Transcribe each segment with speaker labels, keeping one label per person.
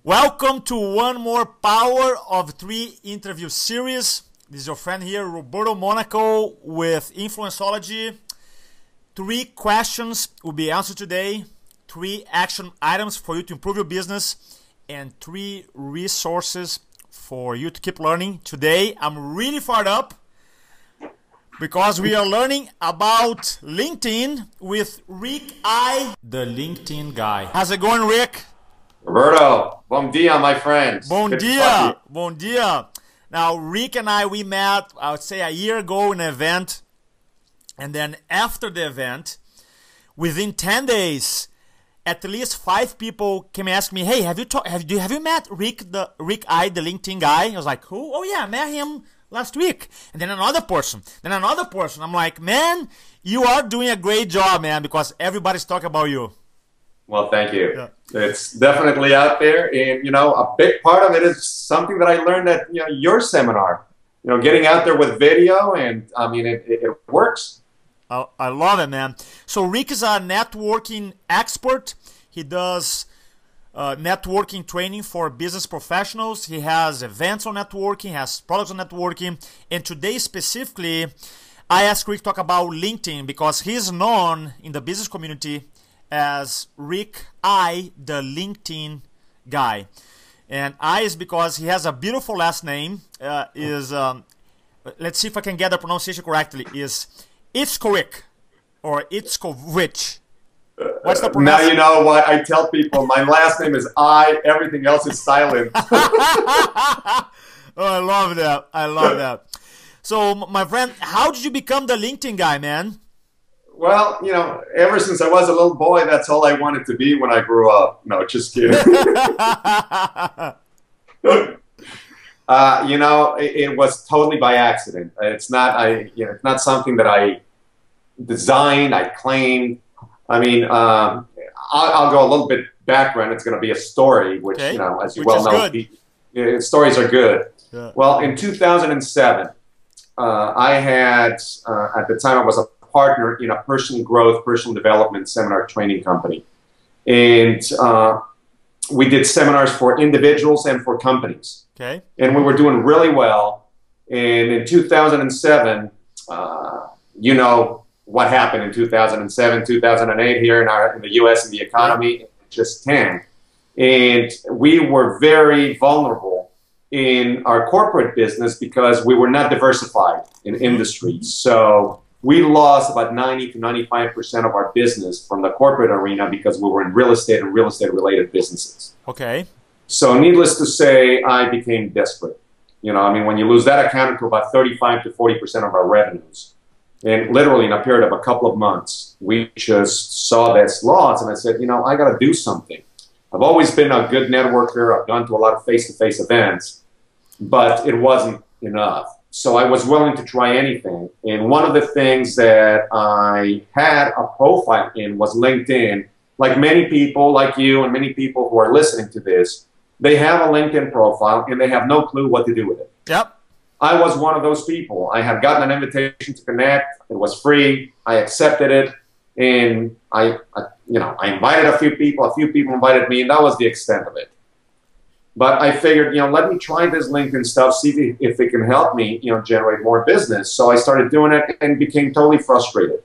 Speaker 1: Welcome to one more Power of Three interview series. This is your friend here, Roberto Monaco with Influenceology. 3 questions will be answered today, 3 action items for you to improve your business, and 3 resources for you to keep learning. Today, I'm really fired up because we are learning about LinkedIn with Rick I, the LinkedIn guy. How's it going, Rick?
Speaker 2: Roberto, bom dia, my friend.
Speaker 1: Bon dia, bon dia. Now, Rick and we met, I would say, a year ago in an event. And then after the event, within 10 days, at least 5 people came and asked me, hey, have you met Rick I, the LinkedIn guy? I was like, who? Oh, yeah, I met him last week. And then another person. I'm like, man, you are doing a great job, man, because everybody's talking about you.
Speaker 2: Well, thank you.
Speaker 1: Yeah.
Speaker 2: It's definitely out there. And, a big part of it is something that I learned at, your seminar. Getting out there with video, and, it works.
Speaker 1: I love it, man. So Rick is a networking expert. He does networking training for business professionals. He has events on networking, has products on networking. And today specifically, I asked Rick to talk about LinkedIn because he's known in the business community as Rick I, the LinkedIn guy. And I is because he has a beautiful last name. Let's see if I can get the pronunciation correctly. Is Itzkowick or Itzkowicz? What's the pronunciation?
Speaker 2: Now you know what I tell people. My last name is I. Everything else is silent.
Speaker 1: Oh, I love that. I love that. So, my friend, how did you become the LinkedIn guy, man?
Speaker 2: Well, ever since I was a little boy, that's all I wanted to be when I grew up. No, just kidding. It was totally by accident. It's not something that I designed, I claimed. I'll go a little bit background. It's going to be a story, which,
Speaker 1: okay.
Speaker 2: As you well know, stories are good.
Speaker 1: Yeah.
Speaker 2: Well, in 2007, I had, at the time I was a partner in a personal growth, personal development seminar training company. And we did seminars for individuals and for companies.
Speaker 1: Okay.
Speaker 2: And we were doing really well. And in 2007, what happened in 2007, 2008 here in the U.S. and the economy just tanked. And we were very vulnerable in our corporate business because we were not diversified in industries. So we lost about 90 to 95% of our business from the corporate arena because we were in real estate and real estate related businesses.
Speaker 1: Okay.
Speaker 2: So needless to say, I became desperate. When you lose that account to about 35 to 40% of our revenues, and literally in a period of a couple of months, we just saw this loss, and I said, I got to do something. I've always been a good networker. I've gone to a lot of face-to-face events, but it wasn't enough. So I was willing to try anything. And one of the things that I had a profile in was LinkedIn. Like many people, like you and many people who are listening to this, they have a LinkedIn profile and they have no clue what to do with it.
Speaker 1: Yep.
Speaker 2: I was one of those people. I had gotten an invitation to connect. It was free. I accepted it. And I invited a few people invited me, and that was the extent of it. But I figured, let me try this LinkedIn stuff, see if it can help me, generate more business. So I started doing it and became totally frustrated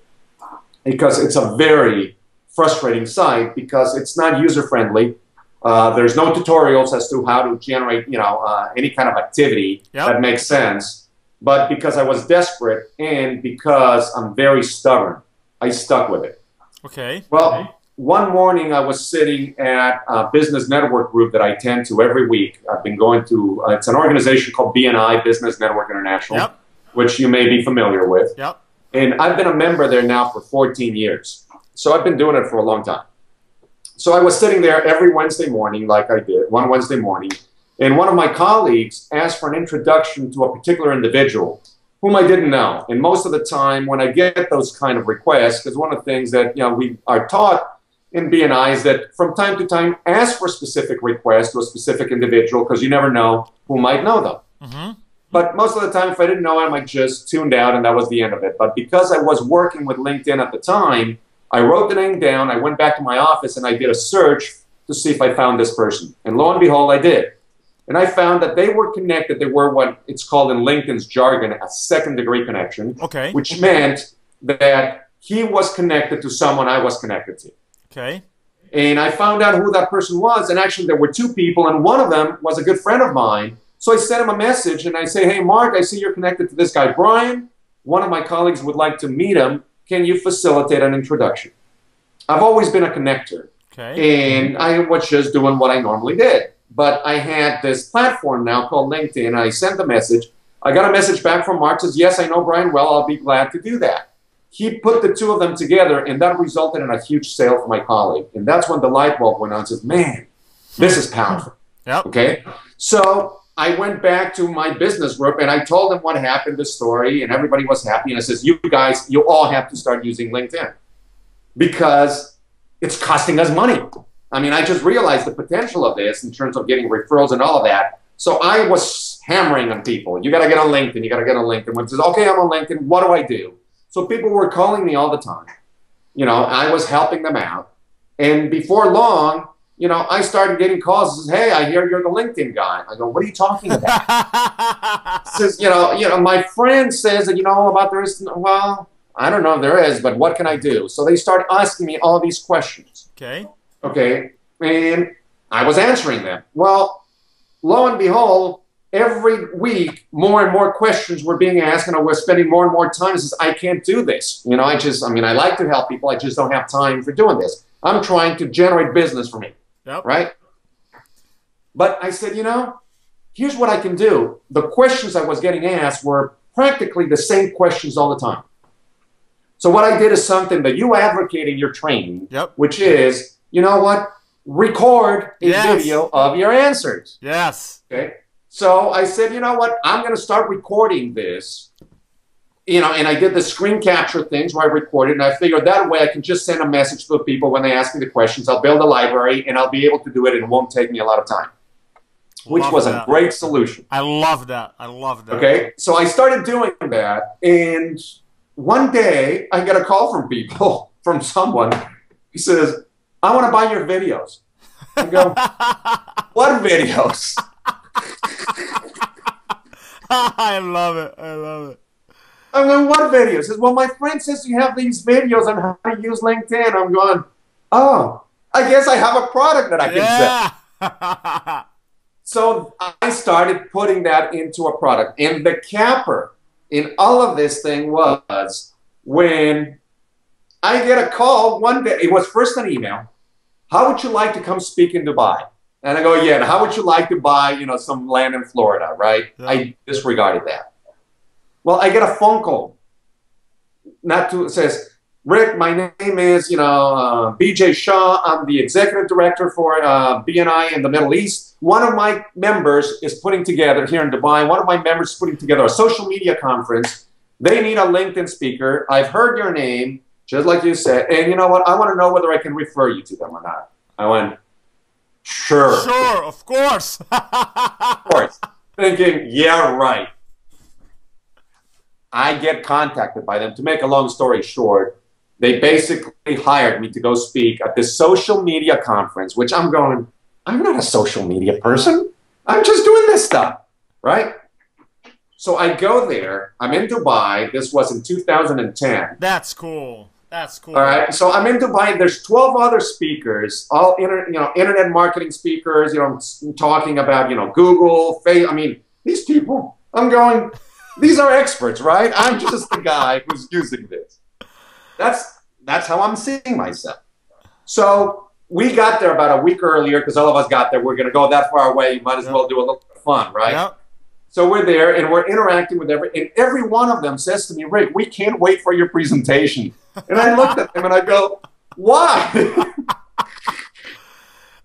Speaker 2: because it's a very frustrating site because it's not user-friendly. There's no tutorials as to how to generate, any kind of activity that makes sense. But because I was desperate and because I'm very stubborn, I stuck with it.
Speaker 1: Okay.
Speaker 2: Well, one morning I was sitting at a business network group that I attend to every week. I've been going to, it's an organization called BNI, Business Network International, which you may be familiar with.
Speaker 1: Yep.
Speaker 2: And I've been a member there now for 14 years. So I've been doing it for a long time. So I was sitting there every Wednesday morning, like I did, one Wednesday morning, and one of my colleagues asked for an introduction to a particular individual whom I didn't know. And most of the time when I get those kind of requests, because one of the things that we are taught in BNI is that from time to time, ask for specific requests to a specific individual because you never know who might know them.
Speaker 1: Mm-hmm.
Speaker 2: But most of the time, if I didn't know him, I just tuned out and that was the end of it. But because I was working with LinkedIn at the time, I wrote the name down, I went back to my office and I did a search to see if I found this person. And lo and behold, I did. And I found that they were connected. They were what it's called in LinkedIn's jargon, a second-degree connection,
Speaker 1: Okay.
Speaker 2: which meant that he was connected to someone I was connected to.
Speaker 1: Okay.
Speaker 2: And I found out who that person was, and actually there were two people, and one of them was a good friend of mine. So I sent him a message, and I say, hey, Mark, I see you're connected to this guy, Brian. One of my colleagues would like to meet him. Can you facilitate an introduction? I've always been a connector, and I was just doing what I normally did. But I had this platform now called LinkedIn. I sent the message. I got a message back from Mark, says, yes, I know Brian well. I'll be glad to do that. He put the two of them together, and that resulted in a huge sale for my colleague. And that's when the light bulb went on and says, man, this is powerful.
Speaker 1: Yep.
Speaker 2: Okay? So I went back to my business group, and I told them what happened, the story, and everybody was happy. And I says, you guys, you all have to start using LinkedIn because it's costing us money. I mean, I just realized the potential of this in terms of getting referrals and all of that. So I was hammering on people. You got to get on LinkedIn. You got to get on LinkedIn. When it says, okay, I'm on LinkedIn, what do I do? So people were calling me all the time. You know, I was helping them out. And before long, you know, I started getting calls that says, hey, I hear you're the LinkedIn guy. I go, what are you talking about? Says, you know, my friend says that you know all about this. Well, I don't know if there is, but what can I do? So they started asking me all these questions.
Speaker 1: Okay.
Speaker 2: Okay. And I was answering them. Well, lo and behold, every week, more and more questions were being asked, and I was spending more and more time. I says, I can't do this. You know, I mean, I like to help people. I just don't have time for doing this. I'm trying to generate business for me.
Speaker 1: Yep.
Speaker 2: Right? But I said, you know, here's what I can do. The questions I was getting asked were practically the same questions all the time. So what I did is something that you advocate in your training, which is, you know what? Record a video of your answers.
Speaker 1: Yes.
Speaker 2: Okay. So I said, you know what? I'm going to start recording this. You know, and I did the screen capture things where I recorded, and I figured that way I can just send a message to the people when they ask me the questions. I'll build a library, and I'll be able to do it, and it won't take me a lot of time, which was a great solution.
Speaker 1: I love that. I love that.
Speaker 2: Okay, so I started doing that, and one day I get a call from people, from someone. He says, I want to buy your videos. I go, what videos?
Speaker 1: I love it. I love it.
Speaker 2: I'm going, what videos? He says, well, my friend says you have these videos on how to use LinkedIn. I'm going, oh, I guess I have a product that I can sell. So I started putting that into a product. And the capper in all of this thing was when I get a call one day. It was first an email. How would you like to come speak in Dubai? And I go, yeah. And how would you like to buy, you know, some land in Florida, right? Yeah. I disregarded that. Well, I get a phone call. It says, Rick, my name is, you know, BJ Shaw. I'm the executive director for BNI in the Middle East. One of my members is putting together, here in Dubai, one of my members is putting together a social media conference. They need a LinkedIn speaker. I've heard your name, just like you said. And you know what? I want to know whether I can refer you to them or not. I went, sure.
Speaker 1: Sure, of course.
Speaker 2: Of course. Thinking, yeah, right. I get contacted by them. To make a long story short, they basically hired me to go speak at this social media conference, which I'm going, I'm not a social media person. I'm just doing this stuff, right? So I go there. I'm in Dubai. This was in 2010.
Speaker 1: That's cool. That's cool.
Speaker 2: All right. So I'm in Dubai. There's 12 other speakers, all internet marketing speakers, you know, talking about, you know, Google, Facebook. I mean, these people, I'm going, these are experts, right? I'm just the guy who's using this. That's how I'm seeing myself. So we got there about a week earlier because all of us got there. We're going to go that far away. You might as well do a little bit of fun, right? Yep. So we're there and we're interacting with every one of them says to me, Rick, we can't wait for your presentation. And I looked at them and I go, why?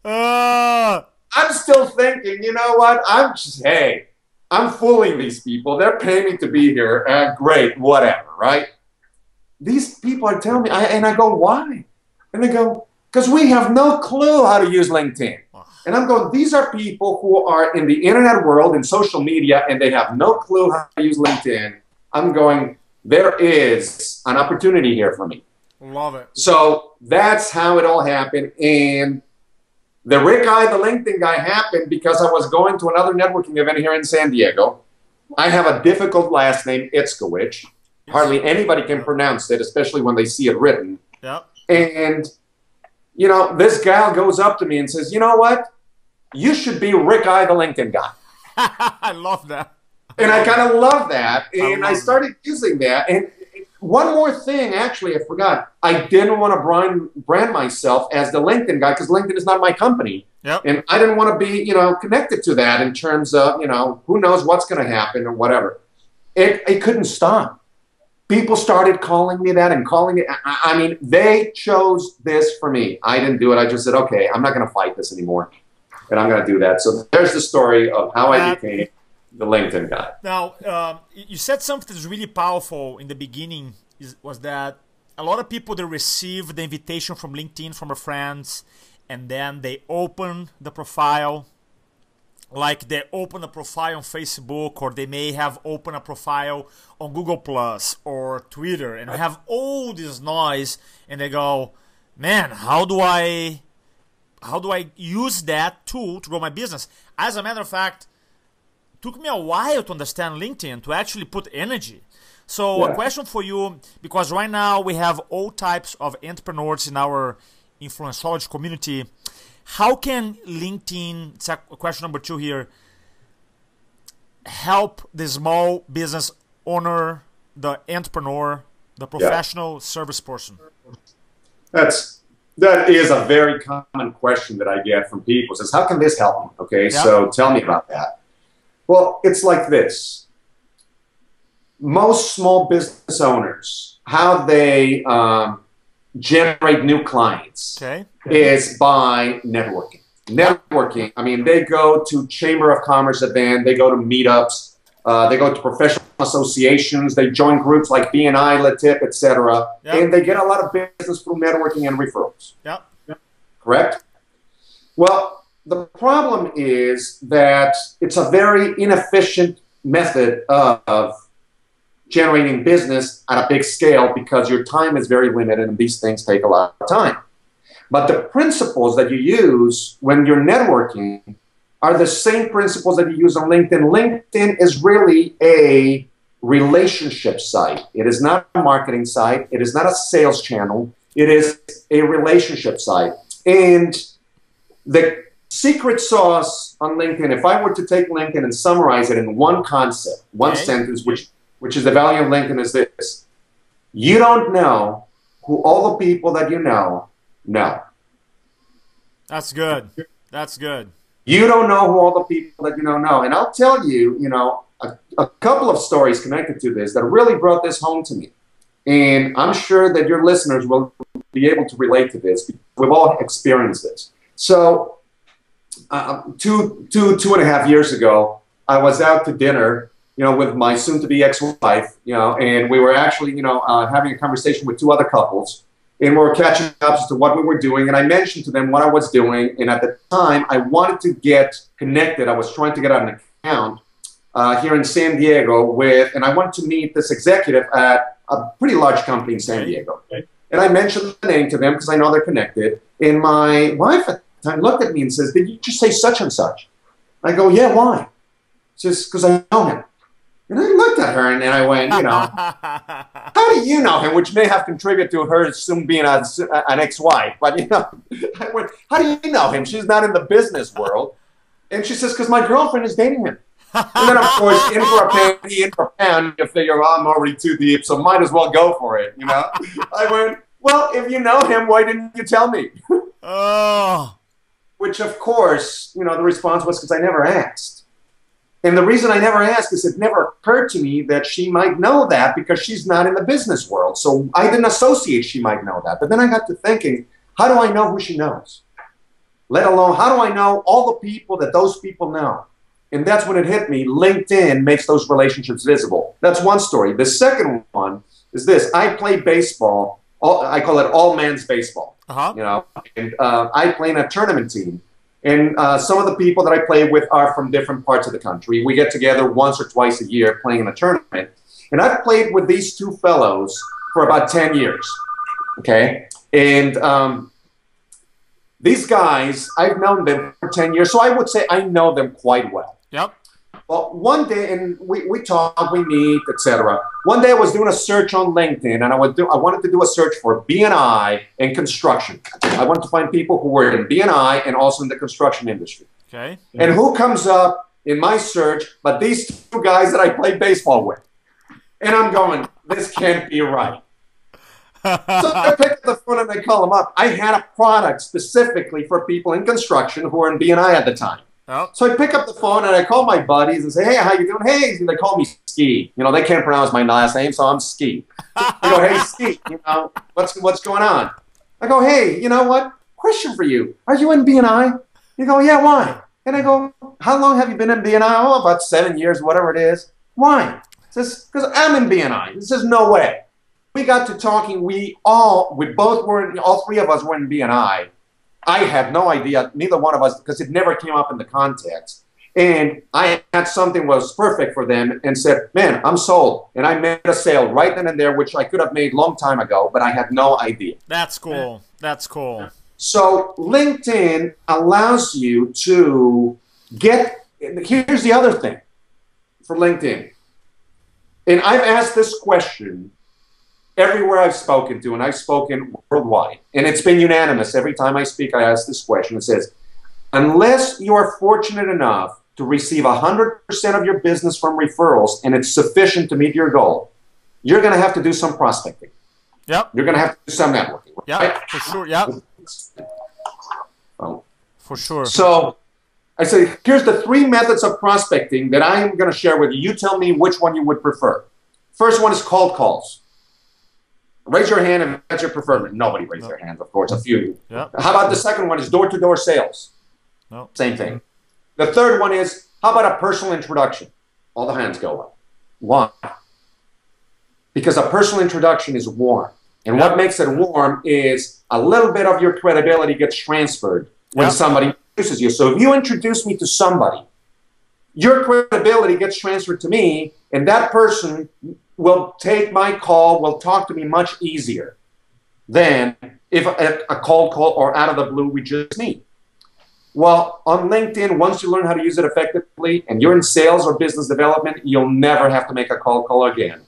Speaker 2: I'm still thinking, you know what? I'm fooling these people. They're paying me to be here. Great, whatever, right? These people are telling me, and I go, why? And they go, because we have no clue how to use LinkedIn. And I'm going, these are people who are in the internet world, in social media, and they have no clue how to use LinkedIn. I'm going, there is an opportunity here for me.
Speaker 1: Love it.
Speaker 2: So that's how it all happened. And The Rick I, the LinkedIn guy, happened because I was going to another networking event here in San Diego. I have a difficult last name, Itzkowicz. Hardly anybody can pronounce it, especially when they see it written.
Speaker 1: Yeah.
Speaker 2: And, you know, this gal goes up to me and says, you know what? You should be Rick I, the LinkedIn guy.
Speaker 1: I love that.
Speaker 2: And I kind of love that. And I started using that. And one more thing, actually, I forgot. I didn't want to brand myself as the LinkedIn guy because LinkedIn is not my company.
Speaker 1: Yep.
Speaker 2: And I didn't want to be, you know, connected to that in terms of, you know, who knows what's going to happen or whatever. It couldn't stop. People started calling me that and calling it. I mean, they chose this for me. I didn't do it. I just said, okay, I'm not going to fight this anymore. And I'm going to do that. So there's the story of how I became the LinkedIn guy.
Speaker 1: Now, you said something that's really powerful in the beginning, was that a lot of people, they receive the invitation from LinkedIn from their friends, and then they open the profile. Like they open a profile on Facebook, or they may have opened a profile on Google Plus or Twitter, and have all this noise, and they go, man, how do I use that tool to grow my business? As a matter of fact, it took me a while to understand LinkedIn, to actually put energy. So a question for you, because right now we have all types of entrepreneurs in our Influencology community. How can LinkedIn, it's question number 2 here, help the small business owner, the entrepreneur, the professional service person?
Speaker 2: That is a very common question that I get from people. Says, how can this help me? Okay, so tell me about that. Well, it's like this. Most small business owners, how they generate new clients is by networking. Networking, I mean, they go to Chamber of Commerce events, they go to meetups, they go to professional associations, they join groups like BNI, LaTip, etc., and they get a lot of business through networking and referrals. Correct? Well, the problem is that it's a very inefficient method of generating business at a big scale because your time is very limited and these things take a lot of time. But the principles that you use when you're networking are the same principles that you use on LinkedIn. LinkedIn is really a relationship site. It is not a marketing site. It is not a sales channel. It is a relationship site. And the secret sauce on LinkedIn, if I were to take LinkedIn and summarize it in one concept, one sentence, which is the value of LinkedIn, is this: you don't know who all the people that you know.
Speaker 1: That's good. That's good.
Speaker 2: You don't know who all the people that you know. And I'll tell you, you know, a couple of stories connected to this that really brought this home to me. And I'm sure that your listeners will be able to relate to this. We've all experienced this. So two and a half years ago, I was out to dinner, you know, with my soon-to-be ex-wife, you know, and we were actually, you know, having a conversation with 2 other couples, and we were catching up as to what we were doing, and I mentioned to them what I was doing, and at the time, I wanted to get connected. I was trying to get an account here in San Diego with, and I wanted to meet this executive at a pretty large company in San Diego. And I mentioned the name to them because I know they're connected, and my wife at the time looked at me and says, did you just say such and such? I go, yeah, why? She says, because I know him. And I looked at her and I went, you know, how do you know him? Which may have contributed to her soon being an ex-wife. But, you know, I went, how do you know him? She's not in the business world. And she says, because my girlfriend is dating him. And then, of course, in for a penny, in for a pound, you figure, well, I'm already too deep, so might as well go for it, you know? I went, well, if you know him, why didn't you tell me? Which, of course, you know, the response was because I never asked. And the reason I never asked is it never occurred to me that she might know that because she's not in the business world. So I didn't associate she might know that. But then I got to thinking, how do I know who she knows? Let alone, how do I know all the people that those people know? And that's when it hit me. LinkedIn makes those relationships visible. That's one story. The second one is this. I play baseball. I call it all man's baseball. You know, and I play in a tournament team. And some of the people that I play with are from different parts of the country. We get together once or twice a year playing in a tournament. And I've played with these 2 fellows for about 10 years. Okay? And These guys, I've known them for 10 years, so I would say I know them quite well.
Speaker 1: Yep.
Speaker 2: Well, one day, and we talk, we meet, etc. One day I was doing a search on LinkedIn, and I wanted to do a search for B&I and construction. I wanted to find people who were in B&I and also in the construction industry.
Speaker 1: Okay.
Speaker 2: And who comes up in my search but these two guys that I played baseball with? And I'm going, this can't be right. So I pick up the phone and I call them up. I had a product specifically for people in construction who were in B&I at the time.
Speaker 1: Oh.
Speaker 2: So I pick up the phone and I call my buddies and say, hey, how you doing? Hey, and they call me Ski. You know, they can't pronounce my last name, so I'm Ski. I go, hey, Ski, you know, what's going on? I go, hey, you know what? Question for you. Are you in B&I? You go, yeah, why? And I go, how long have you been in B&I? Oh, about 7 years, whatever it is. Why? He says, because I'm in B&I. He says, no way. We got to talking. All three of us were in B&I. I had no idea, neither one of us, because it never came up in the context. And I had something was perfect for them and said, man, I'm sold. And I made a sale right then and there, which I could have made a long time ago, but I had no idea.
Speaker 1: That's cool. That's cool.
Speaker 2: So LinkedIn allows you to get, here's the other thing for LinkedIn. And I've asked this question everywhere I've spoken to, and I've spoken worldwide, and it's been unanimous. Every time I speak, I ask this question. It says, unless you are fortunate enough to receive 100% of your business from referrals and it's sufficient to meet your goal, you're going to have to do some prospecting.
Speaker 1: Yep.
Speaker 2: You're going to have to do some networking. Right?
Speaker 1: Yeah, for sure. Yep.
Speaker 2: Oh.
Speaker 1: For sure.
Speaker 2: So I say, here's the 3 methods of prospecting that I am going to share with you. You tell me which one you would prefer. First one is cold calls. Raise your hand if that's your preferred. Nobody raised their hands, of course, a few.
Speaker 1: Yep.
Speaker 2: How about the second one is door-to-door sales?
Speaker 1: No.
Speaker 2: Same thing. The third one is, how about a personal introduction? All the hands go up. Why? Because a personal introduction is warm. And what makes it warm is a little bit of your credibility gets transferred when somebody introduces you. So if you introduce me to somebody, your credibility gets transferred to me, and that person will take my call, will talk to me much easier than if a cold call or out of the blue we just meet. Well, on LinkedIn, once you learn how to use it effectively and you're in sales or business development, you'll never have to make a cold call again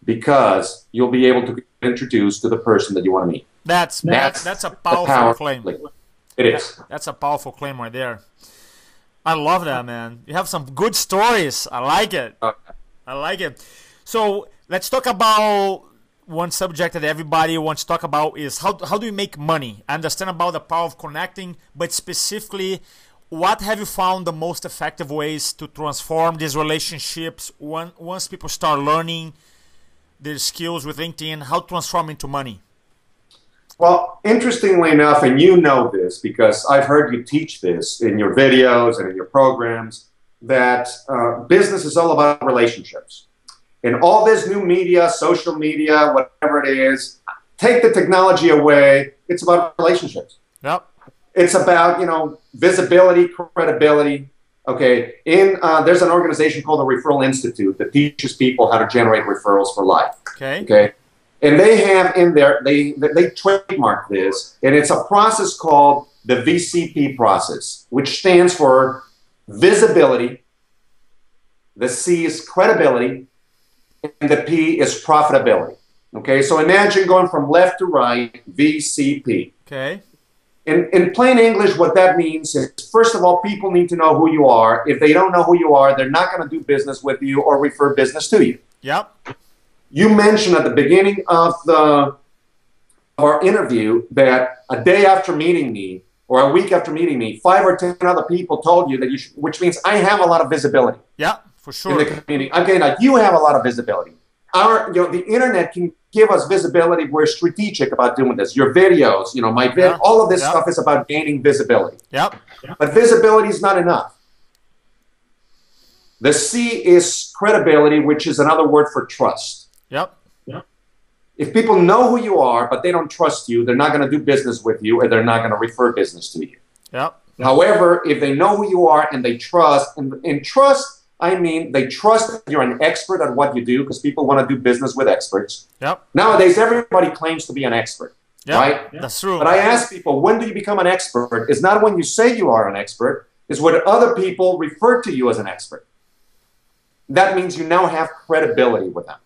Speaker 2: because you'll be able to get introduced to the person that you want to meet.
Speaker 1: That's a powerful claim.
Speaker 2: It is.
Speaker 1: That's a powerful claim right there. I love that, man. You have some good stories. I like it. I like it. So let's talk about one subject that everybody wants to talk about is how do you make money? I understand about the power of connecting, but specifically, what have you found the most effective ways to transform these relationships once people start learning their skills with LinkedIn, how to transform into money?
Speaker 2: Well, interestingly enough, and you know this because I've heard you teach this in your videos and in your programs, that business is all about relationships. And all this new media, social media, whatever it is, take the technology away. It's about relationships.
Speaker 1: Yep.
Speaker 2: It's about, you know, visibility, credibility. Okay. There's an organization called the Referral Institute that teaches people how to generate referrals for life.
Speaker 1: Okay.
Speaker 2: Okay. And they have in there, they trademark this, and it's a process called the VCP process, which stands for visibility. The C is credibility. And the P is profitability. Okay, so imagine going from left to right, VCP.
Speaker 1: Okay.
Speaker 2: In plain English, what that means is, first of all, people need to know who you are. If they don't know who you are, they're not going to do business with you or refer business to you.
Speaker 1: Yep.
Speaker 2: You mentioned at the beginning of our interview that a day after meeting me, or a week after meeting me, 5 or 10 other people told you that you should, which means I have a lot of visibility.
Speaker 1: Yeah. For sure.
Speaker 2: In the community. Okay, now you have a lot of visibility. The internet can give us visibility. We're strategic about doing this. Your videos, all of this stuff is about gaining visibility.
Speaker 1: Yep.
Speaker 2: But visibility is not enough. The C is credibility, which is another word for trust.
Speaker 1: Yep.
Speaker 2: If people know who you are, but they don't trust you, they're not going to do business with you, or they're not going to refer business to you.
Speaker 1: Yep.
Speaker 2: However, if they know who you are and they trust, and trust, I mean, they trust that you're an expert at what you do because people want to do business with experts.
Speaker 1: Yep.
Speaker 2: Nowadays, everybody claims to be an expert.
Speaker 1: Yeah,
Speaker 2: right?
Speaker 1: that's true.
Speaker 2: But I ask people, when do you become an expert? It's not when you say you are an expert, it's when other people refer to you as an expert. That means you now have credibility with them.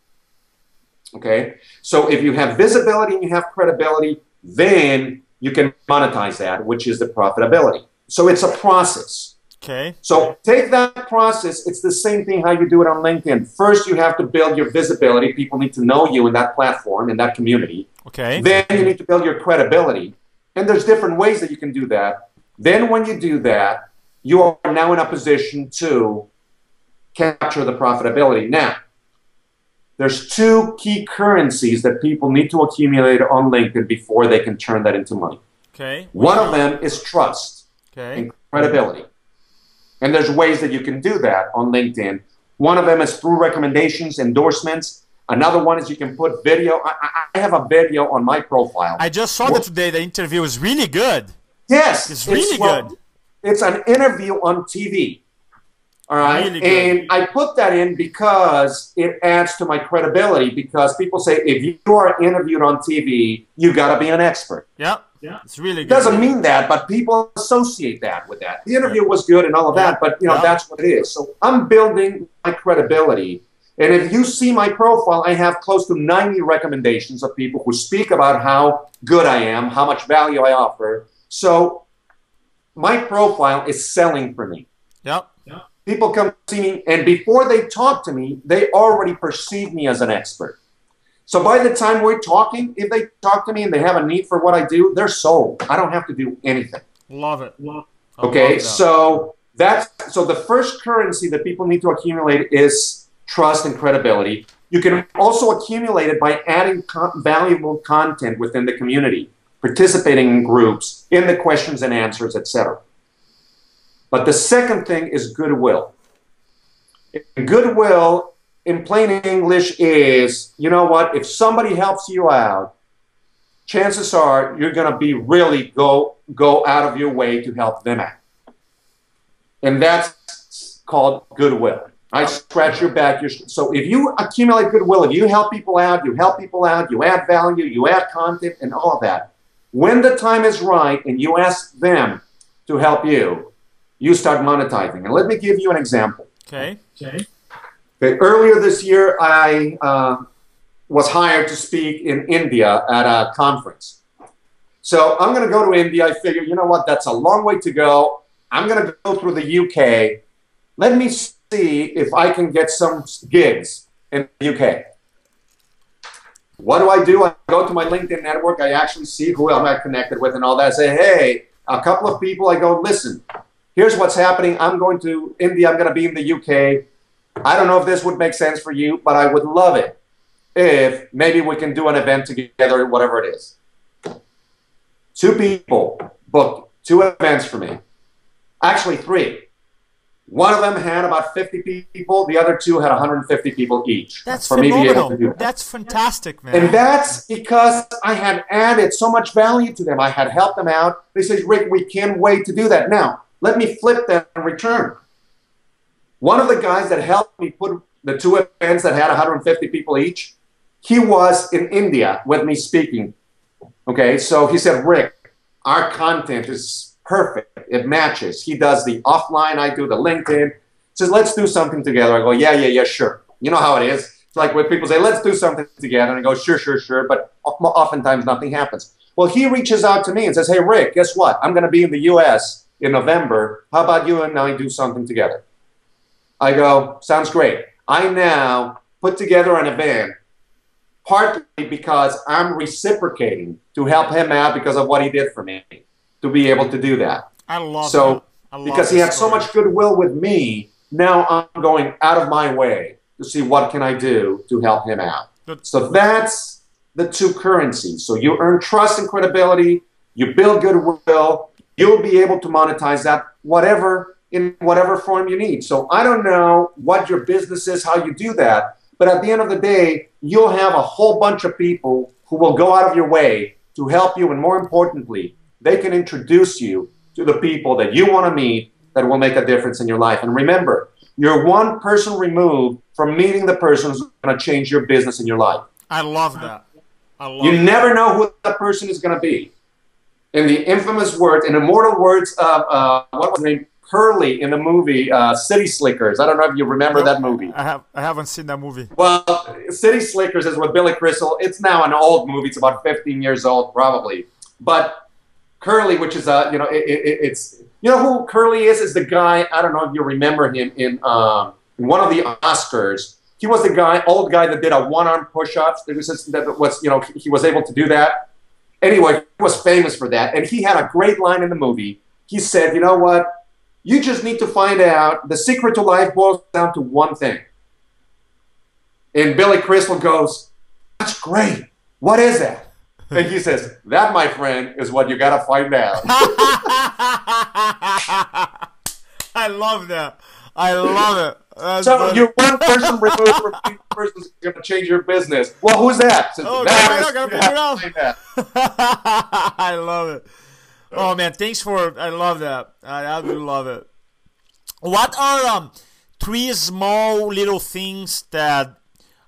Speaker 2: Okay? So if you have visibility and you have credibility, then you can monetize that, which is the profitability. So it's a process.
Speaker 1: Okay.
Speaker 2: So take that process. It's the same thing how you do it on LinkedIn. First, you have to build your visibility. People need to know you in that platform, in that community.
Speaker 1: Okay.
Speaker 2: Then you need to build your credibility. And there's different ways that you can do that. Then when you do that, you are now in a position to capture the profitability. Now, there's two key currencies that people need to accumulate on LinkedIn before they can turn that into money.
Speaker 1: Okay.
Speaker 2: One of them is trust and credibility. And there's ways that you can do that on LinkedIn. One of them is through recommendations, endorsements. Another one is you can put video. I have a video on my profile.
Speaker 1: I just saw that today. The interview is really good.
Speaker 2: Yes.
Speaker 1: It's really good.
Speaker 2: It's an interview on TV. All right.
Speaker 1: Really good.
Speaker 2: And I put that in because it adds to my credibility, because people say if you are interviewed on TV, you got to be an expert.
Speaker 1: Yeah. Yeah. It's really good.
Speaker 2: Doesn't mean that, but people associate that with that. The interview was good and all of that, but you know, that's what it is. So I'm building my credibility. And if you see my profile, I have close to 90 recommendations of people who speak about how good I am, how much value I offer. So my profile is selling for me.
Speaker 1: Yep.
Speaker 2: People come see me, and before they talk to me, they already perceive me as an expert. So by the time we're talking, if they talk to me and they have a need for what I do, they're sold. I don't have to do anything.
Speaker 1: Love it.
Speaker 2: Okay, so the first currency that people need to accumulate is trust and credibility. You can also accumulate it by adding valuable content within the community, participating in groups, in the questions and answers, etc. But the second thing is goodwill. Goodwill, in plain English, is, you know what, if somebody helps you out, chances are you're going to be really go out of your way to help them out. And that's called goodwill. I scratch your back. So if you accumulate goodwill, if you help people out, you add value, you add content and all of that, when the time is right and you ask them to help you, you start monetizing. And let me give you an example.
Speaker 1: Okay.
Speaker 2: Earlier this year, I was hired to speak in India at a conference. So I'm going to go to India. I figure, you know what, that's a long way to go. I'm going to go through the UK. Let me see if I can get some gigs in the UK. What do? I go to my LinkedIn network. I actually see who am I connected with and all that. I say, hey, a couple of people. I go, listen, here's what's happening. I'm going to India. I'm going to be in the UK. I don't know if this would make sense for you, but I would love it if maybe we can do an event together, whatever it is. 2 people booked 2 events for me. Actually, 3. One of them had about 50 people. The other 2 had 150 people each.
Speaker 1: That's
Speaker 2: for phenomenal. Me to be able to do that.
Speaker 1: That's fantastic, man.
Speaker 2: And that's because I had added so much value to them. I had helped them out. They said, Rick, we can't wait to do that. Now, let me flip that in return. One of the guys that helped me put the 2 events that had 150 people each, he was in India with me speaking. Okay, so he said, Rick, our content is perfect. It matches. He does the offline, I do the LinkedIn. He says, let's do something together. I go, yeah, sure. You know how it is. It's like when people say, let's do something together. And I go, sure. But oftentimes nothing happens. Well, he reaches out to me and says, hey, Rick, guess what? I'm going to be in the US in November. How about you and I do something together? I go, sounds great. I now put together an event partly because I'm reciprocating to help him out because of what he did for me to be able to do that.
Speaker 1: I love
Speaker 2: that.
Speaker 1: I love
Speaker 2: because he had so much goodwill with me, now I'm going out of my way to see what can I do to help him out. So that's the 2 currencies. So you earn trust and credibility, you build goodwill, you'll be able to monetize that in whatever form you need. So I don't know what your business is, how you do that, but at the end of the day, you'll have a whole bunch of people who will go out of your way to help you, and more importantly, they can introduce you to the people that you want to meet that will make a difference in your life. And remember, you're 1 person removed from meeting the person who's going to change your business and your life.
Speaker 1: I love that. I love
Speaker 2: You
Speaker 1: it.
Speaker 2: never know who that person is going to be. In the infamous words, in immortal words of, what was his name? Curly in the movie City Slickers. I don't know if you remember
Speaker 1: Nope,
Speaker 2: that movie.
Speaker 1: I haven't seen that movie.
Speaker 2: Well, City Slickers is with Billy Crystal. It's now an old movie. It's about 15 years old, probably. But Curly, which is it's who Curly is? Is the guy? I don't know if you remember him in one of the Oscars. He was the guy, old guy that did a one-arm push-ups. That was he was able to do that. Anyway, he was famous for that, and he had a great line in the movie. He said, "You know what? You just need to find out the secret to life boils down to one thing." And Billy Crystal goes, "That's great. What is that?" And he says, "That, my friend, is what you got to find out."
Speaker 1: I love that. I love it.
Speaker 2: So you're one person removed from being the person who's going to change your business. Well, who's that? Says,
Speaker 1: Oh,
Speaker 2: that
Speaker 1: I
Speaker 2: is,
Speaker 1: gotta
Speaker 2: you
Speaker 1: figure it
Speaker 2: have
Speaker 1: out.
Speaker 2: to find that.
Speaker 1: I love it. Oh man, thanks for. I love that. I absolutely love it. What are three small little things that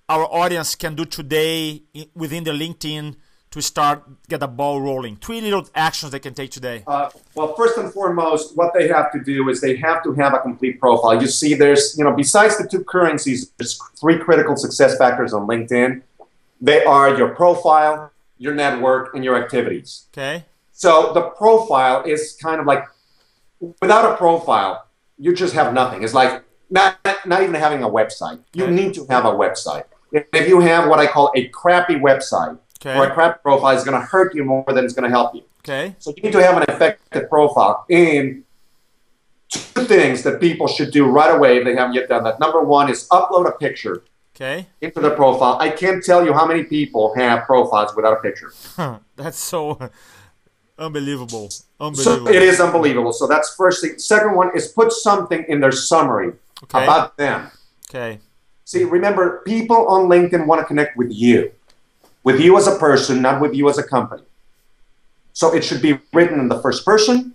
Speaker 1: our audience can do today within the LinkedIn to start get the ball rolling? Three little actions they can take today.
Speaker 2: Well, first and foremost, what they have to do is they have to have a complete profile. You see, there's, besides the two currencies, there's three critical success factors on LinkedIn. They are your profile, your network, and your activities.
Speaker 1: Okay.
Speaker 2: So the profile is kind of like, without a profile, you just have nothing. It's like not even having a website. You need to have a website. If you have what I call a crappy website, or a crap profile, is going to hurt you more than it's going to help you.
Speaker 1: Okay.
Speaker 2: So you need to have an effective profile. And two things that people should do right away if they haven't yet done that. Number one is upload a picture into their profile. I can't tell you how many people have profiles without a picture.
Speaker 1: That's so unbelievable.
Speaker 2: So it is unbelievable. So that's first thing. Second one is put something in their summary about them.
Speaker 1: Okay.
Speaker 2: See, remember, people on LinkedIn want to connect with you as a person, not with you as a company. So it should be written in the first person,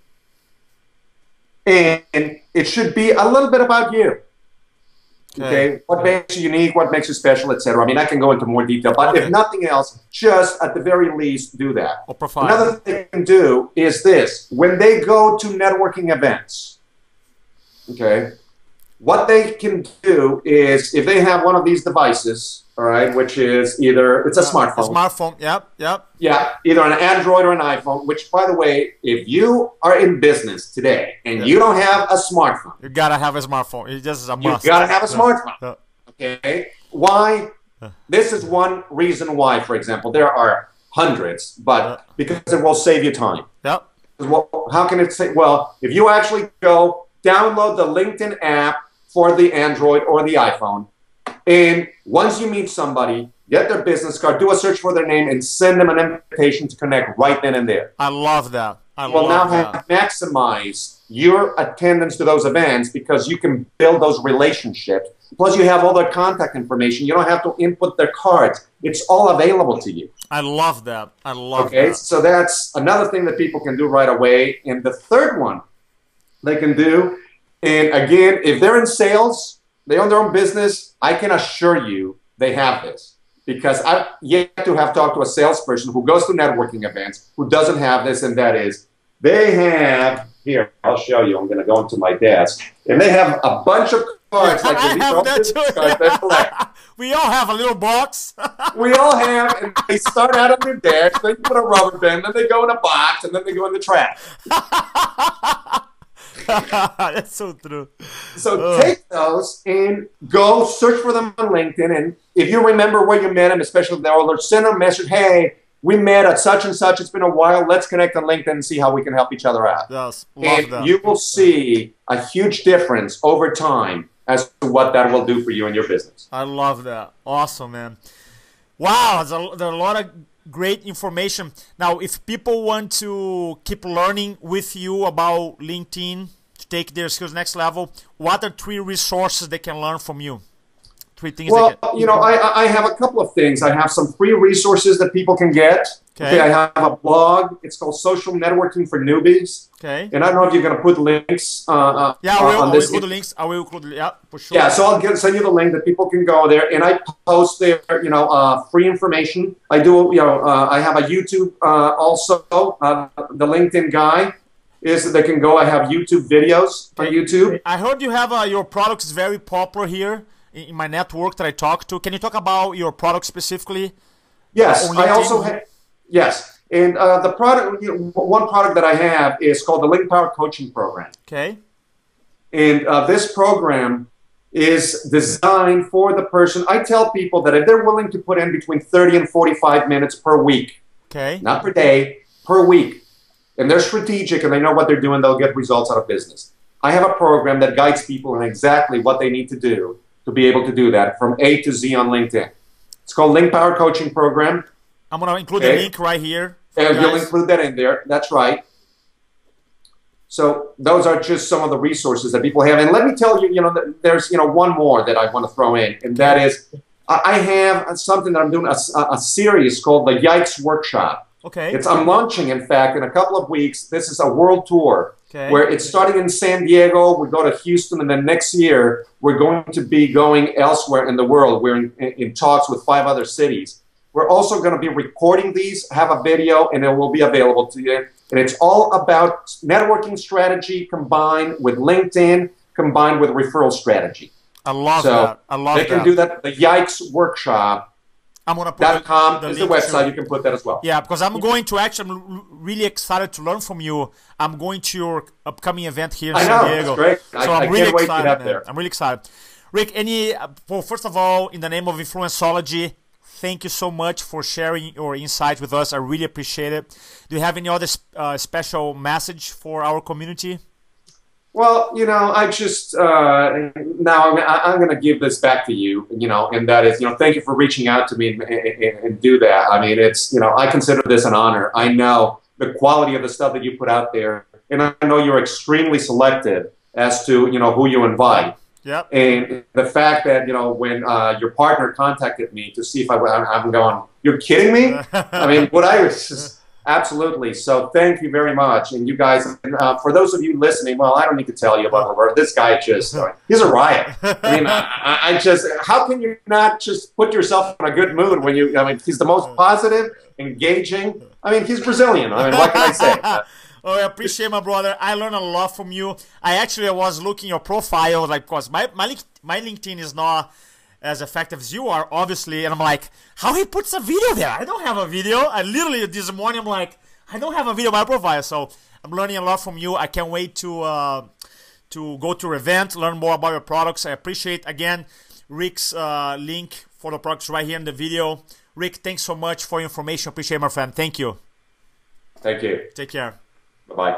Speaker 2: and it should be a little bit about you. Okay? What makes you unique, what makes you special, etc. I mean, I can go into more detail, but if nothing else, just at the very least, do that. Another thing they can do is this. When they go to networking events, what they can do is, if they have one of these devices, all right, which is it's a smartphone.
Speaker 1: A smartphone, yep.
Speaker 2: Yeah, either an Android or an iPhone, which, by the way, if you are in business today and you don't have a smartphone.
Speaker 1: You got to have a smartphone. It's just a must.
Speaker 2: You got to have a smartphone. Okay? Why? This is one reason why, for example. There are hundreds, but because it will save you time.
Speaker 1: Yep.
Speaker 2: Well, how can it say? Well, if you actually go download the LinkedIn app for the Android or the iPhone, and once you meet somebody, get their business card, do a search for their name, and send them an invitation to connect right then and there.
Speaker 1: I love that.
Speaker 2: Maximize your attendance to those events because you can build those relationships. Plus, you have all their contact information. You don't have to input their cards. It's all available to you.
Speaker 1: I love that. I love that.
Speaker 2: Okay, so that's another thing that people can do right away. And the third one they can do, and again, if they're in sales, they own their own business, I can assure you they have this. Because I've yet to have talked to a salesperson who goes to networking events who doesn't have this, and that is, they have, here, I'll show you, I'm going to go into my desk, and they have a bunch of cards. Like
Speaker 1: I have that too. We all have a little box.
Speaker 2: We all have, and they start out on their desk, then you put a rubber band, then they go in a box, and then they go in the trash.
Speaker 1: That's so true.
Speaker 2: So take those and go search for them on LinkedIn. And if you remember where you met them, especially if they're older, send them a message. Hey, we met at such and such. It's been a while. Let's connect on LinkedIn and see how we can help each other out.
Speaker 1: Yes,
Speaker 2: and you will see a huge difference over time as to what that will do for you and your business.
Speaker 1: I love that. Awesome, man. Wow, there are a lot of great information. Now, if people want to keep learning with you about LinkedIn to take their skills next level, what are three resources they can learn from you? Three things.
Speaker 2: Well, you know, I have a couple of things. I have some free resources that people can get. Okay. I have a blog. It's called Social Networking for Newbies.
Speaker 1: Okay.
Speaker 2: And I don't know if you're going to put links
Speaker 1: yeah, I will include the links. I will include, yeah, for sure.
Speaker 2: Yeah, so I'll send you the link that people can go there. And I post there, you know, free information. I do, you know, I have a YouTube also. The LinkedIn guy is that they can go. I have YouTube videos on YouTube.
Speaker 1: I heard you have your products very popular here in my network that I talk to. Can you talk about your product specifically?
Speaker 2: Yes, I also have. Yes, and the product, you know, one product that I have is called the Link Power Coaching Program.
Speaker 1: Okay.
Speaker 2: And this program is designed for the person. I tell people that if they're willing to put in between 30 and 45 minutes per week,
Speaker 1: okay,
Speaker 2: not per day, per week, and they're strategic and they know what they're doing, they'll get results out of business. I have a program that guides people in exactly what they need to do to be able to do that from A to Z on LinkedIn. It's called Link Power Coaching Program.
Speaker 1: I'm going to include the link right here.
Speaker 2: And you'll include that in there. That's right. So those are just some of the resources that people have. And let me tell you, you know, there's, you know, one more that I want to throw in. And that is, I have something that I'm doing, a series called the Yikes Workshop.
Speaker 1: Okay.
Speaker 2: I'm launching, in fact, in a couple of weeks. This is a world tour where it's starting in San Diego. We go to Houston, and then next year we're going to be going elsewhere in the world. We're in talks with 5 other cities. We're also going to be recording these, have a video, and it will be available to you. And it's all about networking strategy combined with LinkedIn, combined with referral strategy.
Speaker 1: I love that. I love that.
Speaker 2: They can do that. The Yikes Workshop.
Speaker 1: I'm going to put
Speaker 2: .com is the website. You can put that as well.
Speaker 1: Yeah, because I'm going to actually, I'm really excited to learn from you. I'm going to your upcoming event here in San Diego.
Speaker 2: That's great.
Speaker 1: So I'm really
Speaker 2: can't wait
Speaker 1: excited.
Speaker 2: To get there.
Speaker 1: I'm really excited. Rick, well, first of all, in the name of Influencology, thank you so much for sharing your insights with us. I really appreciate it. Do you have any other special message for our community?
Speaker 2: Well, you know, I just, now I'm going to give this back to you, you know, and that is, you know, thank you for reaching out to me and do that. I mean, it's, you know, I consider this an honor. I know the quality of the stuff that you put out there, and I know you're extremely selective as to, you know, who you invite.
Speaker 1: Yep.
Speaker 2: And the fact that, you know, when your partner contacted me to see if I'm going, you're kidding me? I mean, what I was just, absolutely. So thank you very much. And you guys, for those of you listening, well, I don't need to tell you about Roberto. This guy just, he's a riot. I mean, I just, how can you not just put yourself in a good mood when you, I mean, he's the most positive, engaging. I mean, he's Brazilian. I mean, what can I say?
Speaker 1: Oh, I appreciate, my brother. I learned a lot from you. I was looking your profile, like, because my LinkedIn is not as effective as you are, obviously, and I'm like, how he puts a video there? I don't have a video. I literally, this morning, I'm like, I don't have a video on my profile, so I'm learning a lot from you. I can't wait to go to your event, learn more about your products. I appreciate, again, Rick's link for the products right here in the video. Rick, thanks so much for your information. Appreciate it, my friend. Thank you.
Speaker 2: Thank you.
Speaker 1: Take care.
Speaker 2: Bye-bye.